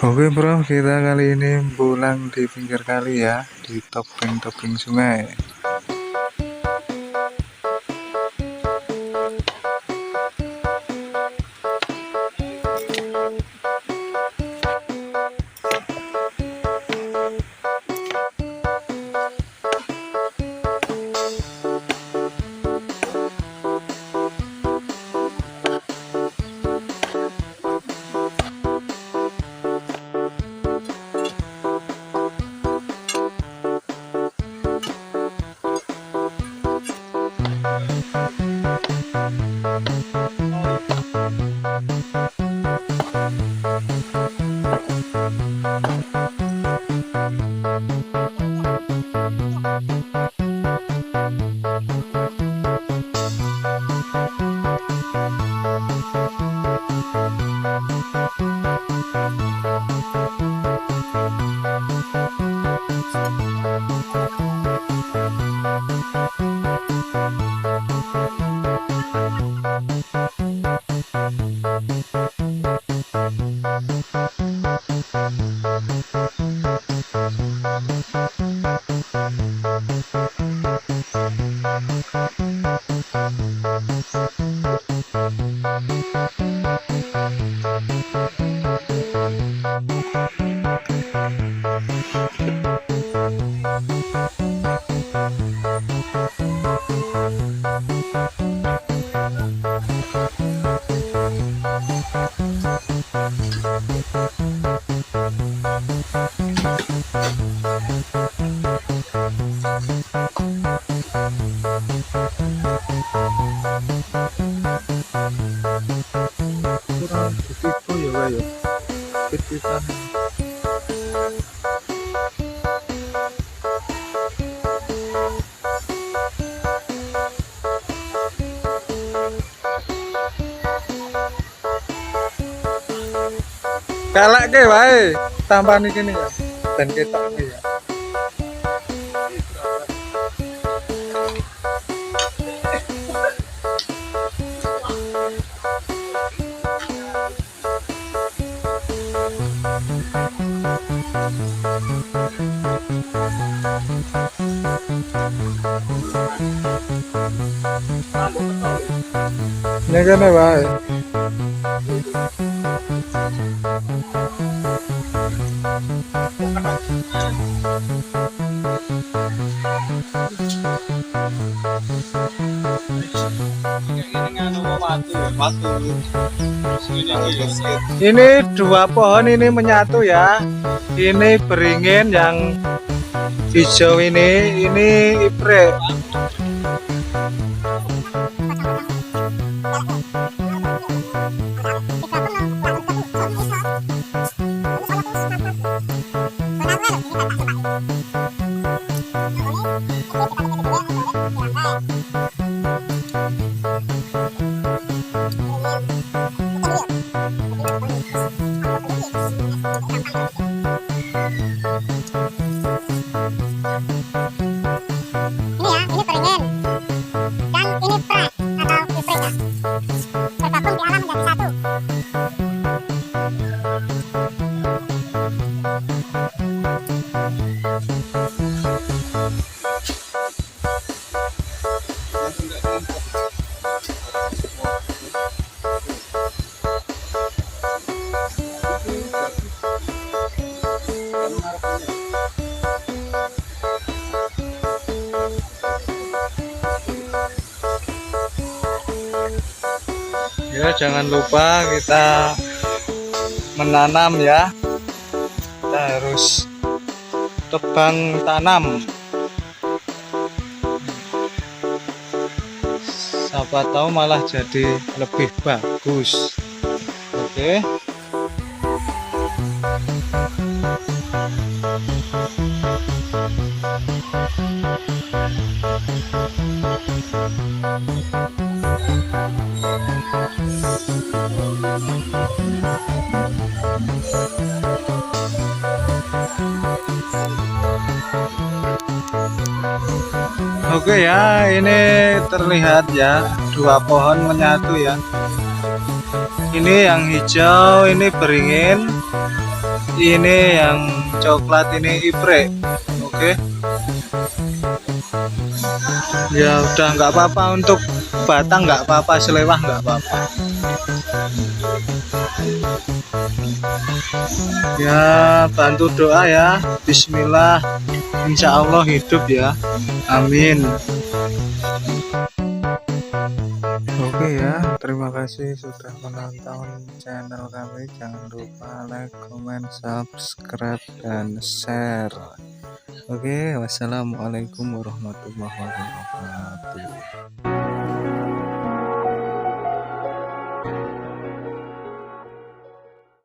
Oke bro, kita kali ini pulang di pinggir kali ya, di tebing-tebing sungai. Kurang begitu ya, kita kalak ke wae tambahan iki ya dan kita ya. Ini kan wae. Ini dua pohon ini menyatu ya. Ini beringin yang hijau ini iprek. Ya, jangan lupa kita menanam ya. Kita harus tebang tanam. Siapa tahu malah jadi lebih bagus. Oke. Oke ya, ini terlihat ya dua pohon menyatu ya. Ini yang hijau, ini beringin. Ini yang coklat ini Ipre. Oke. Ya udah nggak apa-apa, untuk batang nggak apa-apa, selewah nggak apa-apa. Ya bantu doa ya. Bismillah. Insya Allah hidup ya. Amin. Oke ya, terima kasih sudah menonton channel kami. Jangan lupa like, comment, subscribe, dan share. Oke, wassalamualaikum warahmatullahi wabarakatuh.